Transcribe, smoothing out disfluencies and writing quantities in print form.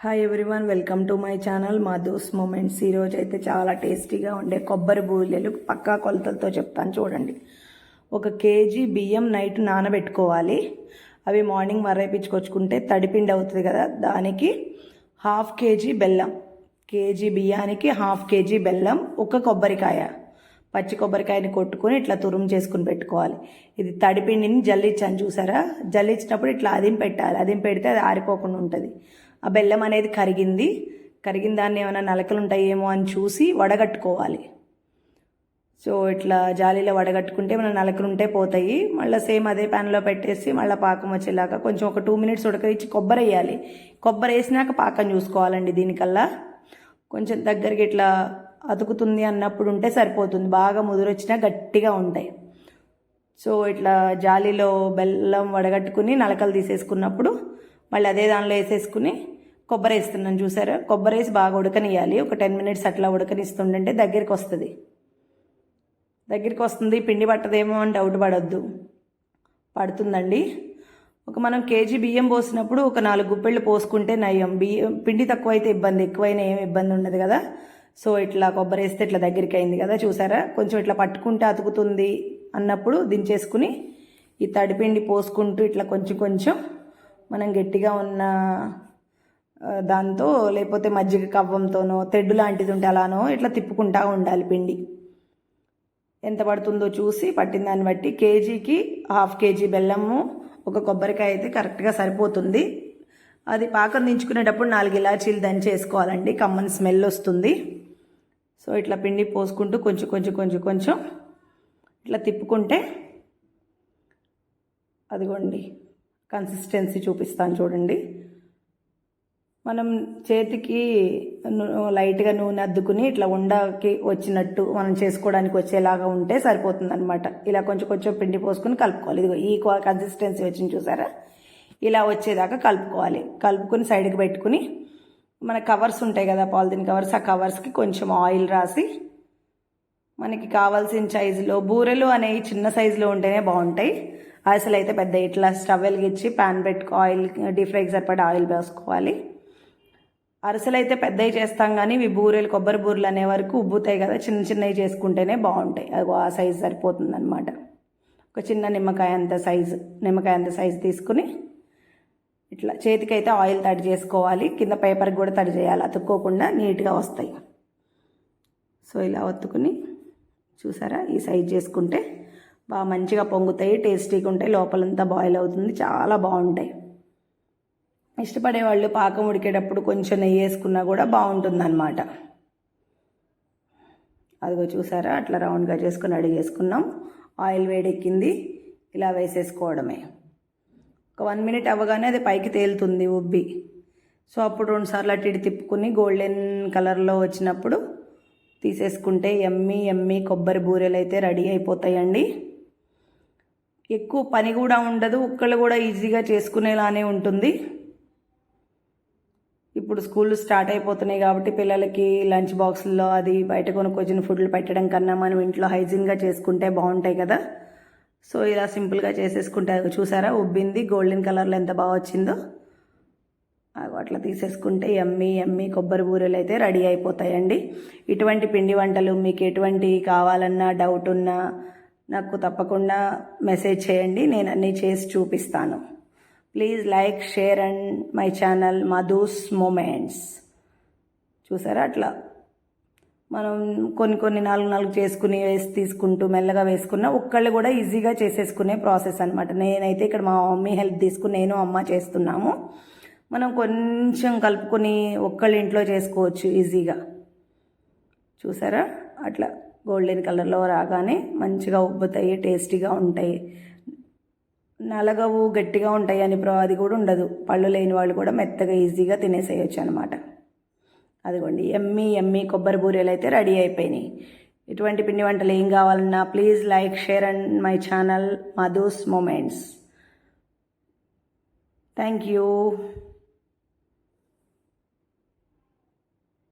Hi everyone, welcome to my channel Madhu's moments. ఈరోజు అయితే చాలా టేస్టీగా ఉండే కొబ్బరి బూరెలు పక్కా కొలతలతో చెప్తాను చూడండి. 1 కేజీ బియ్యం నైట్ నానబెట్టుకోవాలి. అవి మార్నింగ్ మర్రేపించుకొచ్చుకుంటే తడిపిండి అవుతుంది కదా, దానికి 1/2 కేజీ బెల్లం, కేజీ బియ్యానికి 1/2 కేజీ బెల్లం, 1 కొబ్బరికాయ, పచ్చి కొబ్బరికాయని కొట్టుకొని ఇట్లా తురుము చేసుకుని పెట్టుకోవాలి. ఇది తడిపిండిని జల్లించాను చూసారా, జల్లించినప్పుడు ఇట్లా అదిం పెట్టాలి. అదిం పెడితే అది ఆరిపోకుండా ఉంటుంది. ఆ బెల్లం అనేది కరిగిన దాన్ని ఏమైనా నలకలు ఉంటాయేమో అని చూసి వడగట్టుకోవాలి. సో ఇట్లా జాలీలో వడగట్టుకుంటే మన నలకలు ఉంటే పోతాయి. మళ్ళీ సేమ్ అదే ప్యాన్లో పెట్టేసి మళ్ళీ పాకం వచ్చేలాగా కొంచెం ఒక 2 మినిట్స్ ఉడకరించి కొబ్బరి వేయాలి. కొబ్బరి వేసినాక పాకం చూసుకోవాలండి. దీనికల్లా కొంచెం దగ్గరికి ఇట్లా అతుకుతుంది అన్నప్పుడు ఉంటే సరిపోతుంది. బాగా ముదురొచ్చినా గట్టిగా ఉంటాయి. సో ఇట్లా జాలీలో బెల్లం వడగట్టుకుని నలకలు తీసేసుకున్నప్పుడు మళ్ళీ అదే దానిలో వేసేసుకుని కొబ్బరి వేస్తున్నాను చూసారా. కొబ్బరి వేసి బాగా ఉడకనియాలి. ఒక 10 మినిట్స్ అట్లా ఉడకనిస్తుండంటే దగ్గరికి వస్తుంది. పిండి పట్టదేమో అని డౌట్ పడొద్దు, పడుతుందండి. మనం కేజీ బియ్యం పోసినప్పుడు ఒక 4 గుప్పెళ్ళు పోసుకుంటే నయం. బియ్యం పిండి తక్కువైతే ఇబ్బంది, ఎక్కువైనా ఏమి ఇబ్బంది ఉండదు కదా. సో ఇట్లా కొబ్బరి వేస్తే ఇట్లా దగ్గరికి అయింది కదా చూసారా. కొంచెం ఇట్లా పట్టుకుంటే అతుకుతుంది అన్నప్పుడు దించేసుకుని ఈ తడిపిండి పోసుకుంటూ ఇట్లా కొంచెం మనం గట్టిగా ఉన్న దాంతో, లేకపోతే మజ్జిగ కవ్వంతోనో తెడ్డు లాంటిది ఉంటే అలానో ఇట్లా తిప్పుకుంటూ ఉండాలి. పిండి ఎంత పడుతుందో చూసి పట్టిన దాన్ని బట్టి కేజీకి 1/2 కేజీ బెల్లము, 1 కొబ్బరికాయ అయితే కరెక్ట్గా సరిపోతుంది. అది పాకం దించుకునేటప్పుడు 4 ఇలాచీలు దంచేసుకోవాలండి, కమ్మని స్మెల్ వస్తుంది. సో ఇట్లా పిండి పోసుకుంటూ కొంచెం ఇట్లా తిప్పుకుంటే, అదిగోండి కన్సిస్టెన్సీ చూపిస్తాను చూడండి. మనం చేతికి లైట్గా నూనె అద్దుకుని ఇట్లా ఉండకి వచ్చినట్టు మనం చేసుకోవడానికి వచ్చేలాగా ఉంటే సరిపోతుంది అనమాట. ఇలా కొంచెం పిండి పోసుకుని కలుపుకోవాలి. ఇదిగో ఈ కన్సిస్టెన్సీ వచ్చింది చూసారా, ఇలా వచ్చేదాకా కలుపుకోవాలి. కలుపుకొని సైడ్కి పెట్టుకుని మన కవర్స్ ఉంటాయి కదా, పాలిథిన్ కవర్స్, ఆ కవర్స్కి కొంచెం ఆయిల్ రాసి మనకి కావాల్సిన సైజులో, బూరెలు అనేవి చిన్న సైజులో ఉంటేనే బాగుంటాయి. అసలు అయితే పెద్ద ఇట్లా స్టవ్ వెలిగించి ప్యాన్ పెట్టుకో, ఆయిల్ డీప్ ఫ్రైకి సరిపడా ఆయిల్ వేసుకోవాలి. అరిసెలు అయితే పెద్దవి చేస్తాం కానీ ఇవి బూరెలు, కొబ్బరి బూరెలు అనే వరకు ఉబ్బుతాయి కదా, చిన్నవి చేసుకుంటేనే బాగుంటాయి. అది ఆ సైజు సరిపోతుంది అనమాట. ఒక చిన్న నిమ్మకాయ అంత సైజు తీసుకుని ఇట్లా చేతికైతే ఆయిల్ తడి చేసుకోవాలి. కింద పేపర్కి కూడా తడి చేయాలి, అతుక్కోకుండా నీట్గా వస్తాయి. సో ఇలా ఒత్తుకుని చూసారా, ఈ సైజు చేసుకుంటే బాగా మంచిగా పొంగుతాయి, టేస్టీగా ఉంటాయి, లోపలంతా బాయిల్ అవుతుంది, చాలా బాగుంటాయి. ఇష్టపడే వాళ్ళు పాకం ఉడికేటప్పుడు కొంచెం నెయ్యి వేసుకున్నా కూడా బాగుంటుంది అన్నమాట. అదిగో చూసారా, అట్లా రౌండ్గా చేసుకుని అడిగేసుకున్నాం. ఆయిల్ వేడెక్కింది, ఇలా వేసేసుకోవడమే. ఒక 1 మినిట్ అవ్వగానే అది పైకి తేలుతుంది ఉబ్బి. సో అప్పుడు 2 సార్లు అటు ఇటు తిప్పుకుని గోల్డెన్ కలర్లో వచ్చినప్పుడు తీసేసుకుంటే ఎమ్మి కొబ్బరి బూరెలు అయితే రెడీ అయిపోతాయండి. ఎక్కువ పని కూడా ఉండదు, ఒక్కళ్ళు కూడా ఈజీగా చేసుకునేలానే ఉంటుంది. ఇప్పుడు స్కూల్ స్టార్ట్ అయిపోతున్నాయి కాబట్టి పిల్లలకి లంచ్ బాక్సుల్లో అది బయట కొనుక్కొచ్చిన ఫుడ్లు పెట్టడం కన్నా మనం ఇంట్లో హైజీన్గా చేసుకుంటే బాగుంటాయి కదా. సో ఇలా సింపుల్గా చేసేసుకుంటే, చూసారా ఉబ్బింది, గోల్డెన్ కలర్లో ఎంత బాగా వచ్చిందో. అట్లా తీసేసుకుంటే ఎమ్మి కొబ్బరి బూరెలు అయితే రెడీ అయిపోతాయండి. ఇటువంటి పిండి వంటలు మీకు ఎటువంటి కావాలన్నా, డౌట్ ఉన్నా నాకు తప్పకుండా మెసేజ్ చేయండి, నేను అన్నీ చేసి చూపిస్తాను. Please like, share and my channel Madhu's moments. చూసారా, అట్లా మనం కొన్ని 4 చేసుకుని తీసుకుంటూ మెల్లగా వేసుకున్న ఒక్కళ్ళు కూడా ఈజీగా చేసేసుకునే ప్రాసెస్ అనమాట. నేనైతే ఇక్కడ మా మమ్మీ హెల్ప్ తీసుకుని నేను అమ్మ చేస్తున్నాము. మనం కొంచెం కలుపుకొని ఒక్కళ్ళ ఇంట్లో చేసుకోవచ్చు ఈజీగా. చూసారా, అట్లా గోల్డెన్ కలర్లో రాగానే మంచిగా ఉబ్బుతాయి, టేస్టీగా ఉంటాయి. నలగవు, గట్టిగా ఉంటాయి అని అది కూడా ఉండదు. పళ్ళు లేని వాళ్ళు కూడా మెత్తగా ఈజీగా తినేసేయచ్చు అనమాట. అదిగోండి ఎమ్మి కొబ్బరి బూరెలు అయితే రెడీ అయిపోయినాయి. ఇటువంటి పిండి వంటలు ఏం కావాలన్నా please like, share and my channel Madhu's moments. Thank you.